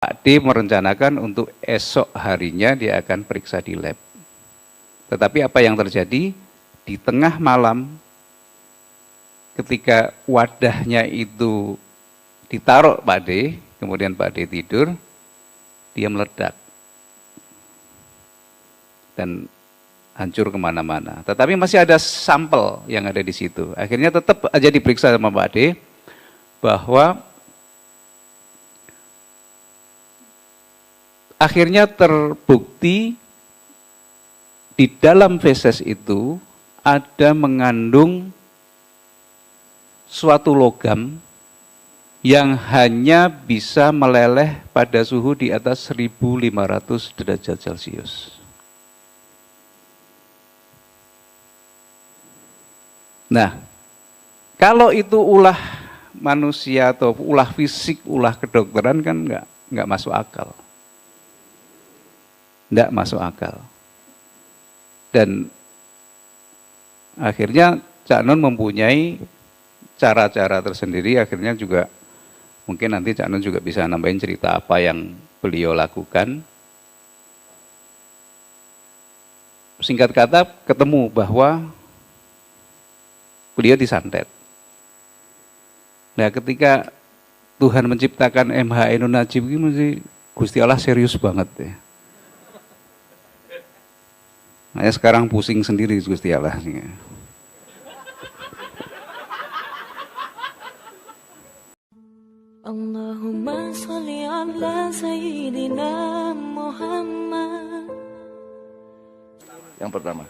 Pak D merencanakan untuk esok harinya dia akan periksa di lab. Tetapi apa yang terjadi? Di tengah malam, ketika wadahnya itu ditaruh Pak D, kemudian Pak D tidur, dia meledak. Dan hancur kemana-mana. Tetapi masih ada sampel yang ada di situ. Akhirnya tetap aja diperiksa sama Pak D, bahwa akhirnya terbukti di dalam feses itu ada mengandung suatu logam yang hanya bisa meleleh pada suhu di atas 1500 derajat Celcius. Nah, kalau itu ulah manusia atau ulah fisik, ulah kedokteran kan nggak masuk akal. Nggak masuk akal. Dan akhirnya Cak Nun mempunyai cara-cara tersendiri, akhirnya juga mungkin nanti Cak Nun juga bisa nambahin cerita apa yang beliau lakukan. Singkat kata, ketemu bahwa beliau disantet. Nah, ketika Tuhan menciptakan MH Ainun Najib ini mesti Gusti Allah serius banget ya. Nah, sekarang pusing sendiri Gusti Allah. Allahumma sholli ala sayyidina Muhammad. Yang pertama.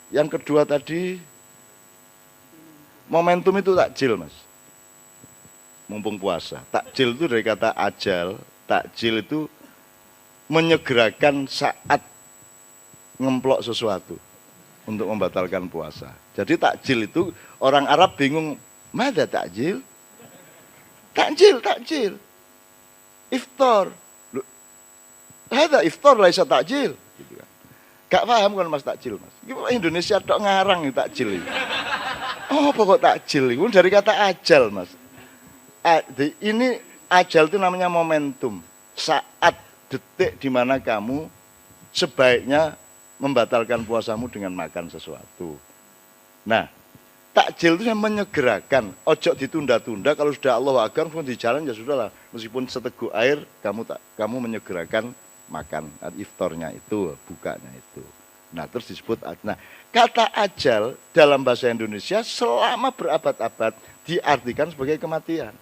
Yang kedua tadi, momentum itu takjil, Mas. Mumpung puasa. Takjil itu dari kata ajal. Takjil itu menyegerakan saat ngemplok sesuatu untuk membatalkan puasa. Jadi takjil itu orang Arab bingung, mana takjil? Takjil. Iftar. Ada iftar laisa takjil. Gitu kan. Gak paham kan Mas takjil, Mas. Indonesia tok ngarang nih takjil ini. Oh, pokok takjil itu dari kata ajal, Mas. Ini ajal itu namanya momentum. Saat detik di mana kamu sebaiknya membatalkan puasamu dengan makan sesuatu. Nah, takjil itu yang menyegerakan, ojo ditunda-tunda. Kalau sudah Allahu Akbar pun di jalan ya sudahlah, meskipun seteguk air kamu menyegerakan makan iftarnya itu, bukanya itu. Nah, terus disebut kata ajal dalam bahasa Indonesia selama berabad-abad diartikan sebagai kematian.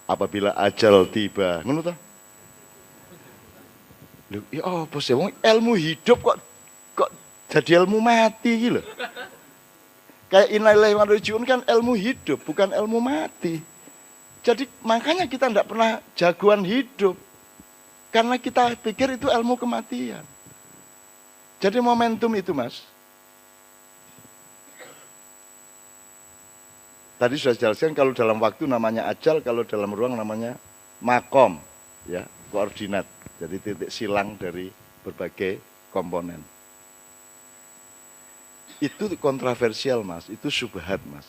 Apabila ajal tiba, ngono toh? Ya apa sih, ilmu hidup kok jadi ilmu mati gitu. Kayak innalillahi wa inna ilaihi raji'un kan ilmu hidup, bukan ilmu mati. Jadi makanya kita tidak pernah jagoan hidup. Karena kita pikir itu ilmu kematian. Jadi momentum itu, Mas. Tadi sudah jelaskan kalau dalam waktu namanya ajal, kalau dalam ruang namanya makom, ya, koordinat. Jadi titik silang dari berbagai komponen. Itu kontroversial, Mas. Itu syubhat, Mas.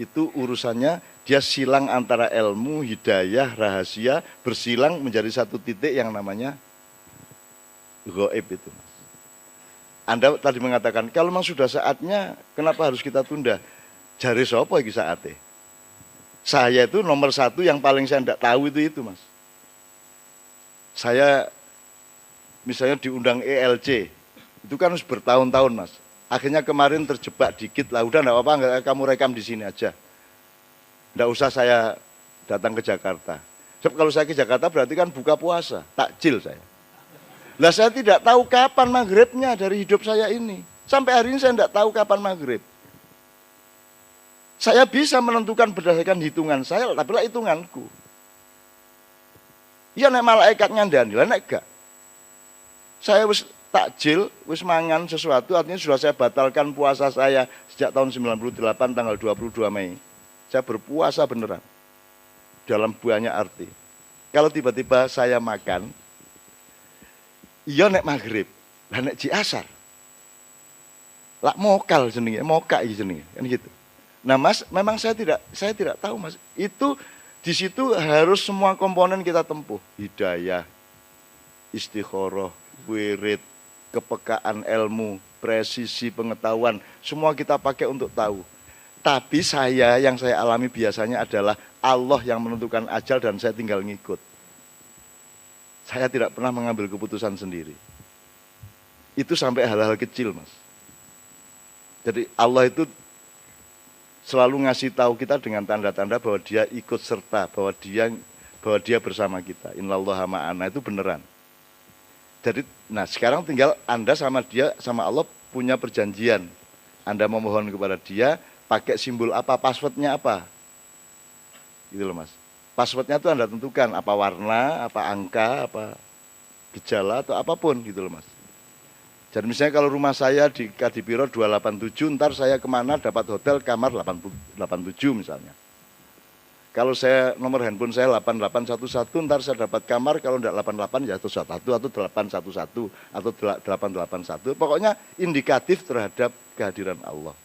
Itu urusannya dia silang antara ilmu, hidayah, rahasia, bersilang menjadi satu titik yang namanya gaib itu, Mas. Anda tadi mengatakan, kalau memang sudah saatnya, kenapa harus kita tunda? Jari sopo iki saatnya? Saya itu nomor satu yang paling saya tidak tahu itu, Mas. Saya misalnya diundang ELC, itu kan harus bertahun-tahun, Mas. Akhirnya kemarin terjebak dikit lah, udah enggak apa-apa, kamu rekam di sini aja. Enggak usah saya datang ke Jakarta. Sebab kalau saya ke Jakarta berarti kan buka puasa, takjil saya. Lah saya tidak tahu kapan maghribnya dari hidup saya ini. Sampai hari ini saya tidak tahu kapan maghrib. Saya bisa menentukan berdasarkan hitungan saya, tapi lah hitunganku. Ya nek malaikat ngandani, lah nek gak. Saya wis takjil, wis mangan sesuatu, artinya sudah saya batalkan puasa saya sejak tahun 98 tanggal 22 Mei. Saya berpuasa beneran. Dalam banyak arti. Kalau tiba-tiba saya makan, iya nek maghrib, lah nek asar. Lah mokal jenenge, moka iki jenenge, kan gitu. Nah, Mas, memang saya tidak tahu, Mas. Itu Di situ harus semua komponen kita tempuh. Hidayah, istikharah, wirid, kepekaan ilmu, presisi pengetahuan, semua kita pakai untuk tahu. Tapi yang saya alami biasanya adalah Allah yang menentukan ajal dan saya tinggal ngikut. Saya tidak pernah mengambil keputusan sendiri. Itu sampai hal-hal kecil, Mas. Jadi Allah itu selalu ngasih tahu kita dengan tanda-tanda bahwa dia ikut serta, bahwa dia bersama kita. Innallaha ma'ana, itu beneran. Jadi, nah sekarang tinggal Anda sama dia, sama Allah punya perjanjian. Anda memohon kepada dia, pakai simbol apa, passwordnya apa. Gitu loh, Mas. Passwordnya itu Anda tentukan, apa warna, apa angka, apa gejala, atau apapun gitu loh, Mas. Jadi misalnya kalau rumah saya di Kadipiro 287, ntar saya kemana dapat hotel kamar 87 misalnya. Kalau saya nomor handphone saya 8811, ntar saya dapat kamar, kalau enggak 88 ya 11 atau 811 atau 881. Pokoknya indikatif terhadap kehadiran Allah.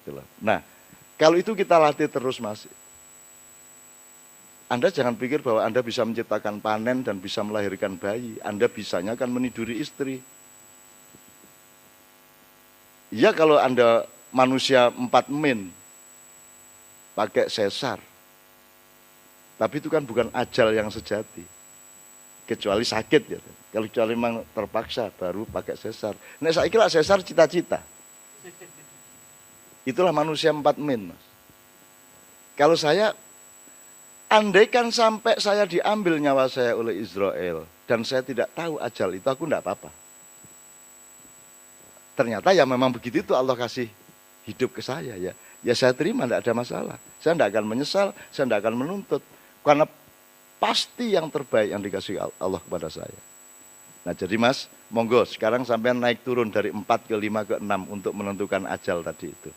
Itulah. Nah, kalau itu kita latih terus, Mas. Anda jangan pikir bahwa Anda bisa menciptakan panen dan bisa melahirkan bayi. Anda bisanya akan meniduri istri. Ya kalau Anda manusia 4 min, pakai sesar. Tapi itu kan bukan ajal yang sejati. Kecuali sakit ya. Kalau kecuali memang terpaksa baru pakai sesar. Nah saya kira sesar cita-cita. Itulah manusia 4 min, Mas. Kalau saya, andaikan sampai saya diambil nyawa saya oleh Israel dan saya tidak tahu ajal itu, aku tidak apa-apa. Ternyata ya memang begitu itu Allah kasih hidup ke saya ya. Ya saya terima, tidak ada masalah. Saya tidak akan menyesal, saya tidak akan menuntut. Karena pasti yang terbaik yang dikasih Allah kepada saya. Nah jadi Mas, monggo sekarang sampai naik turun dari 4 ke 5 ke 6 untuk menentukan ajal tadi itu.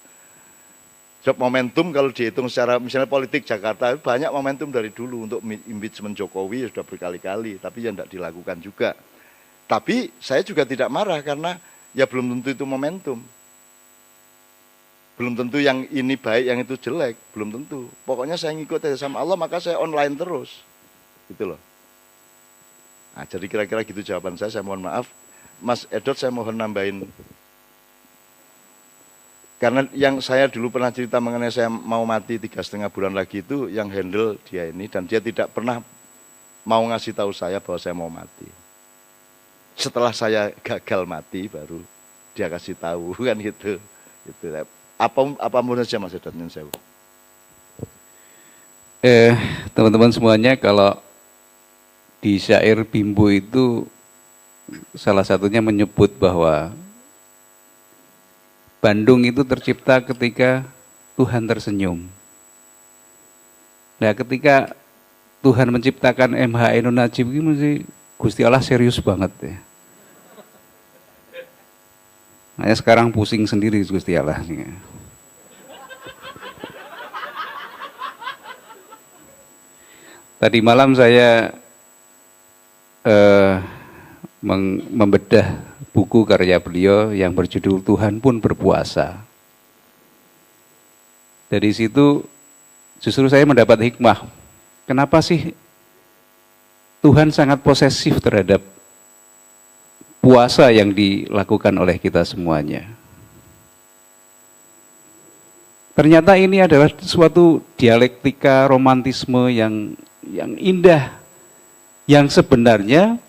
Job momentum kalau dihitung secara misalnya politik Jakarta banyak momentum dari dulu untuk impeachment Jokowi sudah berkali-kali, tapi ya tidak dilakukan juga. Tapi saya juga tidak marah karena ya belum tentu itu momentum. Belum tentu yang ini baik, yang itu jelek, belum tentu. Pokoknya saya ngikut aja sama Allah, maka saya online terus. Gitu loh. Nah, jadi kira-kira gitu jawaban saya mohon maaf. Mas Edot saya mohon nambahin. Karena yang saya dulu pernah cerita mengenai saya mau mati 3,5 bulan lagi itu yang handle dia ini dan dia tidak pernah mau ngasih tahu saya bahwa saya mau mati. Setelah saya gagal mati baru dia kasih tahu kan gitu. Gitu. Apa menurut saya Mas Edot saya? Teman-teman semuanya, kalau di syair Bimbo itu salah satunya menyebut bahwa Bandung itu tercipta ketika Tuhan tersenyum. Nah, ketika Tuhan menciptakan MH Ainun Najib ini mesti Gusti Allah serius banget ya. Nah, sekarang pusing sendiri Gusti Allah. Tadi malam saya membedah buku karya beliau yang berjudul Tuhan Pun Berpuasa. Dari situ justru saya mendapat hikmah. Kenapa sih Tuhan sangat posesif terhadap puasa yang dilakukan oleh kita semuanya? Ternyata ini adalah suatu dialektika romantisme yang indah, yang sebenarnya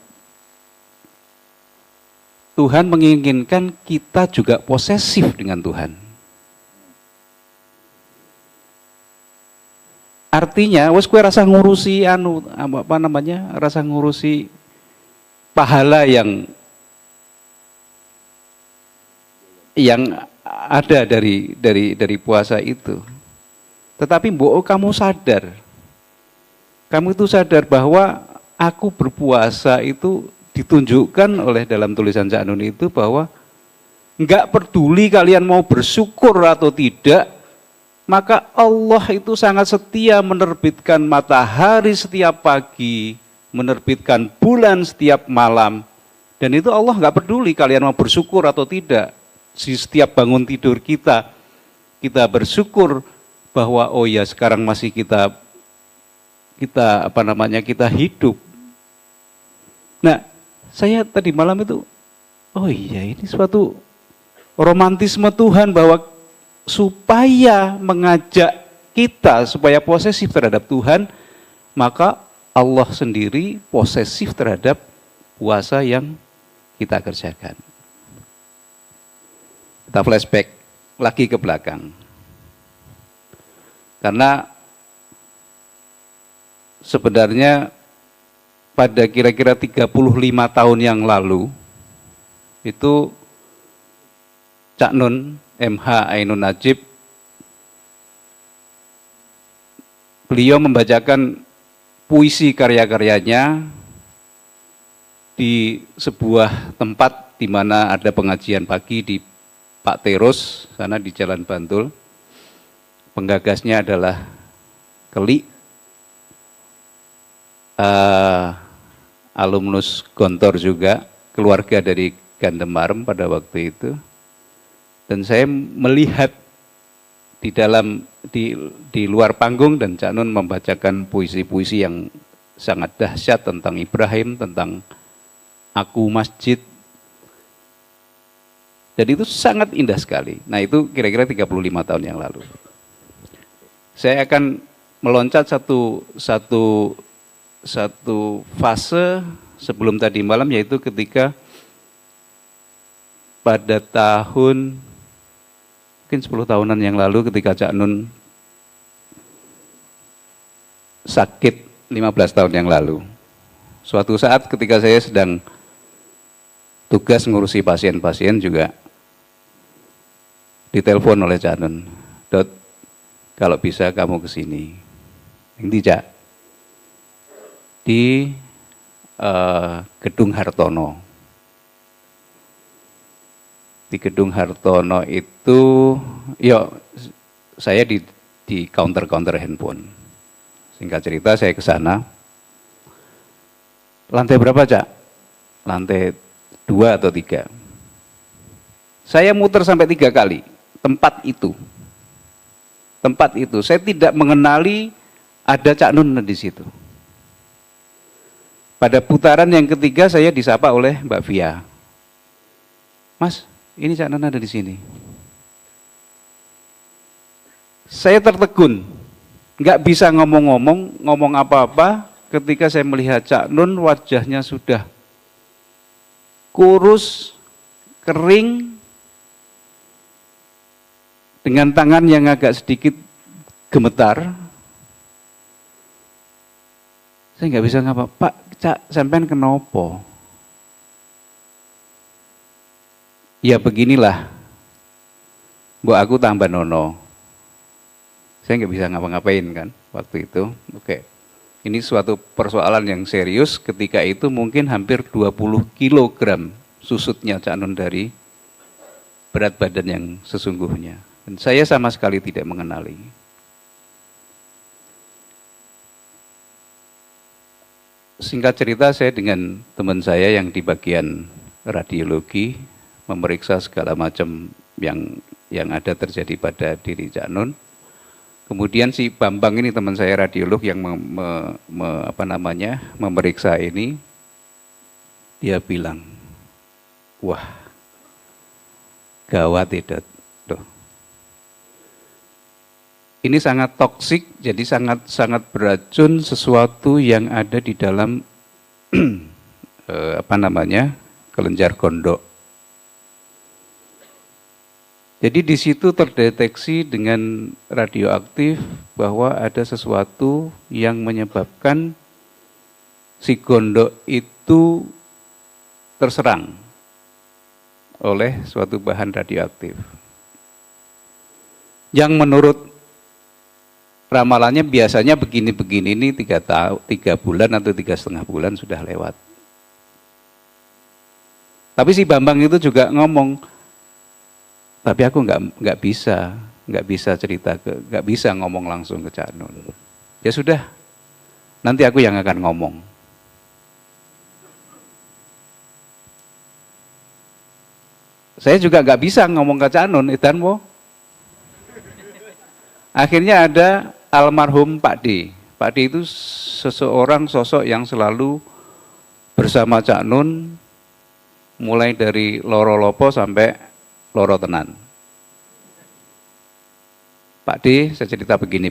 Tuhan menginginkan kita juga posesif dengan Tuhan. Artinya, wes kue rasa ngurusi rasa ngurusi pahala yang ada dari puasa itu. Tetapi mbok kamu itu sadar bahwa aku berpuasa itu ditunjukkan oleh dalam tulisan Cak Nun itu bahwa enggak peduli kalian mau bersyukur atau tidak, maka Allah itu sangat setia menerbitkan matahari setiap pagi, menerbitkan bulan setiap malam, dan itu Allah enggak peduli kalian mau bersyukur atau tidak. Di setiap bangun tidur kita bersyukur bahwa oh ya sekarang masih kita kita hidup. Nah, saya tadi malam itu, oh iya ini suatu romantisme Tuhan bahwa supaya mengajak kita supaya posesif terhadap Tuhan, maka Allah sendiri posesif terhadap puasa yang kita kerjakan. Kita flashback lagi ke belakang. Karena sebenarnya pada kira-kira 35 tahun yang lalu, itu Cak Nun, MH Ainun Najib, beliau membacakan puisi karya-karyanya di sebuah tempat di mana ada pengajian pagi di Pak Teros, sana di Jalan Bantul. Penggagasnya adalah Keli, alumnus Gontor juga, keluarga dari Gandemarem pada waktu itu. Dan saya melihat di luar panggung dan Cak Nun membacakan puisi-puisi yang sangat dahsyat tentang Ibrahim, tentang aku masjid. Jadi itu sangat indah sekali. Nah itu kira-kira 35 tahun yang lalu. Saya akan meloncat satu fase sebelum tadi malam, yaitu ketika pada tahun mungkin 10 tahunan yang lalu ketika Cak Nun sakit 15 tahun yang lalu. Suatu saat ketika saya sedang tugas ngurusi pasien-pasien juga ditelepon oleh Cak Nun, Dot, kalau bisa kamu ke sini. Ini Cak, di Gedung Hartono. Di Gedung Hartono itu, saya di counter handphone. Singkat cerita saya ke sana. Lantai berapa Cak? Lantai 2 atau 3. Saya muter sampai 3 kali. Tempat itu, saya tidak mengenali ada Cak Nun di situ. Pada putaran yang ketiga saya disapa oleh Mbak Via. Mas, ini Cak Nun ada di sini. Saya tertegun, nggak bisa ngomong apa-apa ketika saya melihat Cak Nun, wajahnya sudah kurus, kering, dengan tangan yang agak sedikit gemetar. Saya nggak bisa ngapa, Pak, Cak, sampean kenapa? Ya beginilah, mbok aku tambah nono. Saya nggak bisa ngapa-ngapain kan waktu itu. Oke, ini suatu persoalan yang serius. Ketika itu mungkin hampir 20 kilogram susutnya Cak Nun dari berat badan yang sesungguhnya. Dan saya sama sekali tidak mengenali. Singkat cerita, saya dengan teman saya yang di bagian radiologi memeriksa segala macam yang ada terjadi pada diri Cak Nun. Kemudian si Bambang ini teman saya radiolog yang memeriksa ini, dia bilang, wah, gawat itu. Ini sangat toksik, jadi sangat beracun sesuatu yang ada di dalam kelenjar gondok. Jadi di situ terdeteksi dengan radioaktif bahwa ada sesuatu yang menyebabkan si gondok itu terserang oleh suatu bahan radioaktif. Yang menurut ramalannya biasanya begini-begini, ini 3 bulan atau 3,5 bulan sudah lewat. Tapi si Bambang itu juga ngomong, tapi aku nggak bisa cerita nggak bisa ngomong langsung ke Cak Nun. Ya sudah, nanti aku yang akan ngomong. Saya juga nggak bisa ngomong ke Cak Nun, Edan mo. Akhirnya ada almarhum Pak D. Pak D itu seseorang sosok yang selalu bersama Cak Nun, mulai dari loro lopo sampai loro tenan. Pak D, saya cerita begini.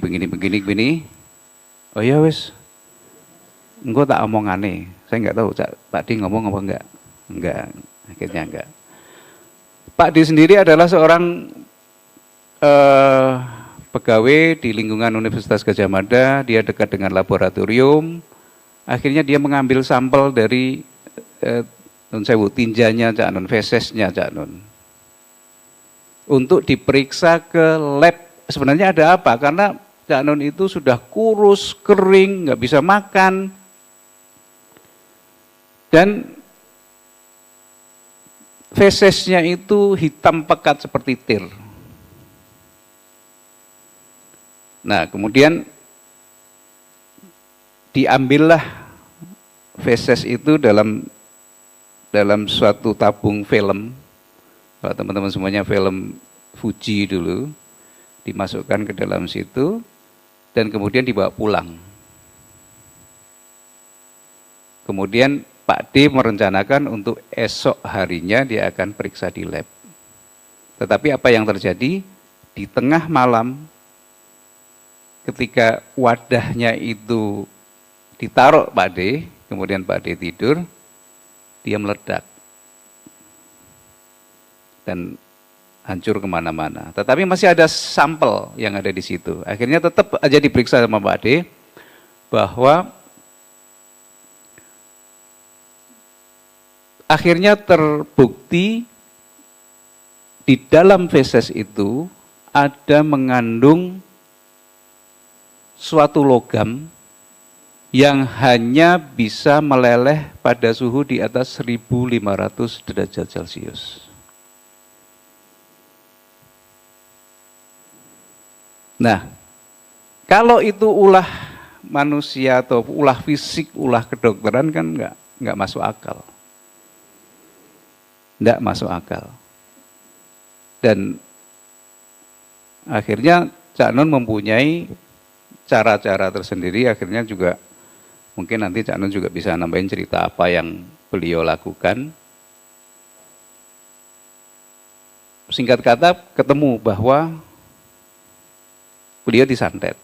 Oh ya wis, engko tak omongane. Saya nggak tahu Pak D ngomong apa enggak. Akhirnya enggak. Pak D sendiri adalah seorang pegawai di lingkungan Universitas Gadjah Mada. Dia dekat dengan laboratorium. Akhirnya dia mengambil sampel dari tinjanya Cak Nun, fesesnya Cak Nun, untuk diperiksa ke lab. Sebenarnya ada apa? Karena Cak Nun itu sudah kurus, kering, nggak bisa makan, dan fesesnya itu hitam pekat seperti tir. Nah, kemudian diambillah feses itu dalam suatu tabung film. Kalau teman-teman semuanya film Fuji dulu, dimasukkan ke dalam situ dan kemudian dibawa pulang. Kemudian Pak D merencanakan untuk esok harinya dia akan periksa di lab. Tetapi apa yang terjadi? Di tengah malam ketika wadahnya itu ditaruh Pak D, kemudian Pak D tidur, dia meledak dan hancur kemana-mana. Tetapi masih ada sampel yang ada di situ. Akhirnya tetap aja diperiksa sama Pak D bahwa akhirnya terbukti di dalam feses itu ada mengandung suatu logam yang hanya bisa meleleh pada suhu di atas 1500 derajat Celcius. Nah, kalau itu ulah manusia atau ulah fisik, ulah kedokteran kan nggak masuk akal. Nggak masuk akal. Dan akhirnya Cak Nun mempunyai cara-cara tersendiri, akhirnya juga mungkin nanti Cak Nun juga bisa nambahin cerita apa yang beliau lakukan. Singkat kata, ketemu bahwa beliau disantet.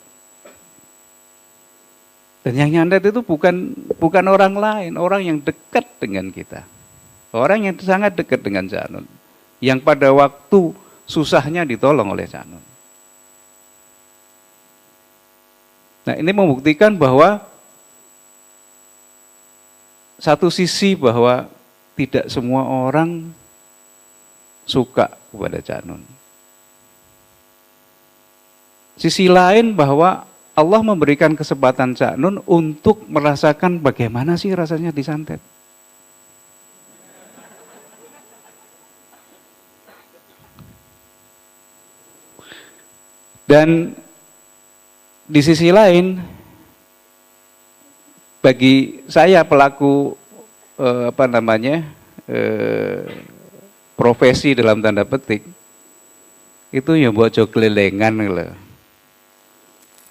Dan yang nyantet itu bukan orang lain, orang yang dekat dengan kita. Orang yang sangat dekat dengan Cak Nun. Yang pada waktu susahnya ditolong oleh Cak Nun. Nah, ini membuktikan bahwa satu sisi bahwa tidak semua orang suka kepada Cak Nun. Sisi lain bahwa Allah memberikan kesempatan Cak Nun untuk merasakan bagaimana sih rasanya disantet. Dan di sisi lain, bagi saya pelaku profesi dalam tanda petik, itu ya buat joglelengan loh.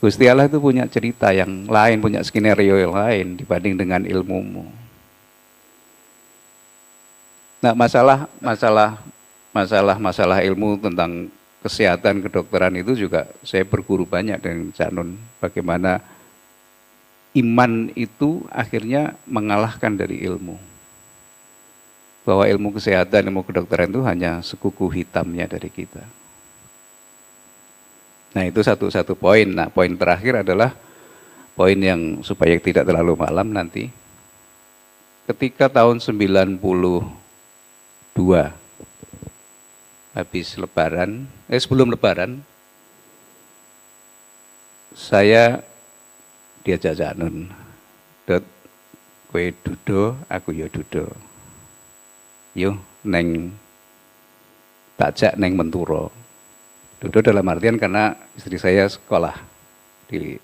Gusti Allah itu punya cerita yang lain, punya skenario yang lain dibanding dengan ilmumu. Nah, masalah ilmu tentang kesehatan, kedokteran itu juga saya berguru banyak dengan Cak Nun. Bagaimana iman itu akhirnya mengalahkan dari ilmu. Bahwa ilmu kesehatan, ilmu kedokteran itu hanya sekuku hitamnya dari kita. Nah, itu satu poin. Nah, poin terakhir adalah poin yang supaya tidak terlalu malam nanti. Ketika tahun 92 habis lebaran, sebelum lebaran, saya diajak Cak Nun, "Dot, kowe dudo, aku ya dudo. Yo neng takjak neng Menturo." Dudo dalam artian karena istri saya sekolah di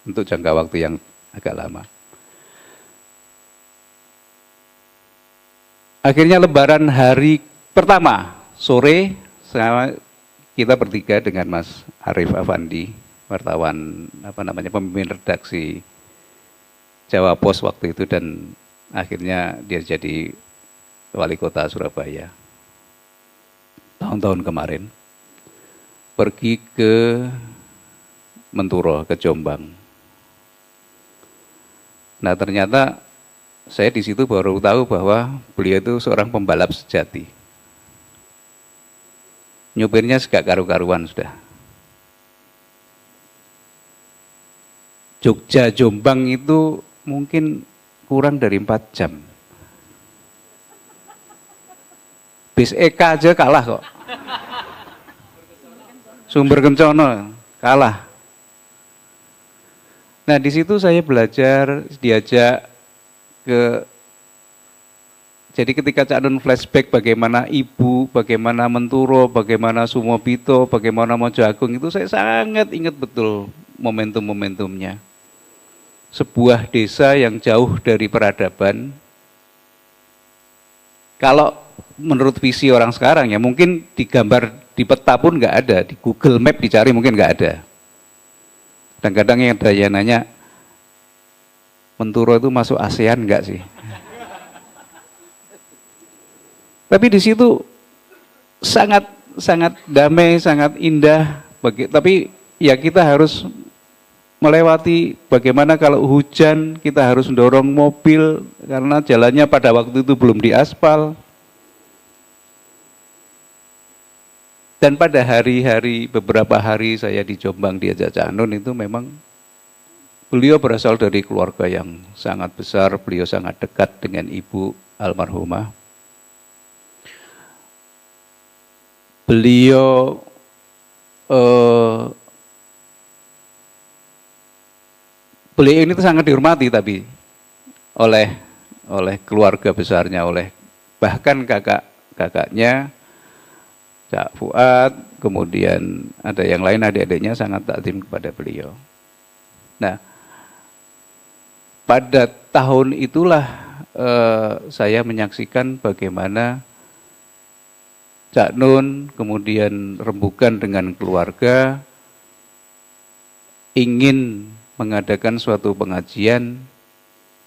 untuk jangka waktu yang agak lama. Akhirnya lebaran hari pertama sore kita bertiga dengan Mas Arif Afandi, wartawan pemimpin redaksi Jawa Pos waktu itu, dan akhirnya dia jadi wali kota Surabaya tahun-tahun kemarin. Pergi ke Menturo, ke Jombang. Nah ternyata saya di situ baru tahu bahwa beliau itu seorang pembalap sejati. Nyupirnya segak karu-karuan sudah. Jogja Jombang itu mungkin kurang dari 4 jam. Bis EK aja kalah kok. Sumber Kencono kalah. Nah di situ saya belajar, diajak ke, jadi ketika Cak Nun flashback bagaimana Ibu, bagaimana Menturo, bagaimana Sumobito, bagaimana Mojo Agung, itu saya sangat ingat betul momentum-momentumnya. Sebuah desa yang jauh dari peradaban. Kalau menurut visi orang sekarang ya mungkin digambar di peta pun nggak ada, di Google Map dicari mungkin nggak ada. Dan kadang yang ada yang nanya, Menturo itu masuk ASEAN nggak sih? Tapi di situ sangat damai, sangat indah. Tapi ya kita harus melewati bagaimana kalau hujan kita harus mendorong mobil karena jalannya pada waktu itu belum diaspal. Dan pada beberapa hari saya di Jombang diajak Cak Nun itu memang beliau berasal dari keluarga yang sangat besar, beliau sangat dekat dengan ibu almarhumah. Beliau ini sangat dihormati tapi oleh keluarga besarnya, oleh bahkan kakaknya Cak Fuad, kemudian ada yang lain adik-adiknya sangat takzim kepada beliau. Nah, pada tahun itulah saya menyaksikan bagaimana Cak Nun, kemudian rembukan dengan keluarga, ingin mengadakan suatu pengajian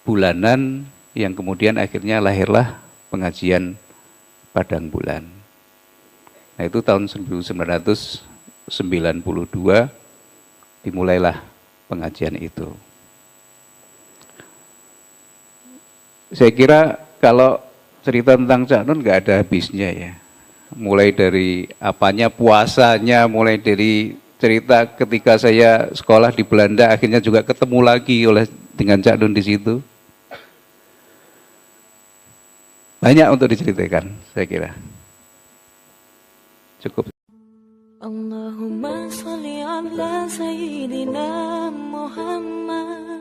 bulanan yang kemudian akhirnya lahirlah pengajian Padang Bulan. Nah itu tahun 1992 dimulailah pengajian itu. Saya kira kalau cerita tentang Cak Nun nggak ada habisnya ya. Mulai dari apanya, puasanya, mulai dari cerita ketika saya sekolah di Belanda akhirnya juga ketemu lagi dengan Cak Nun di situ. Banyak untuk diceritakan, saya kira. Cukup. Allahumma sholli ala sayyidina Muhammad.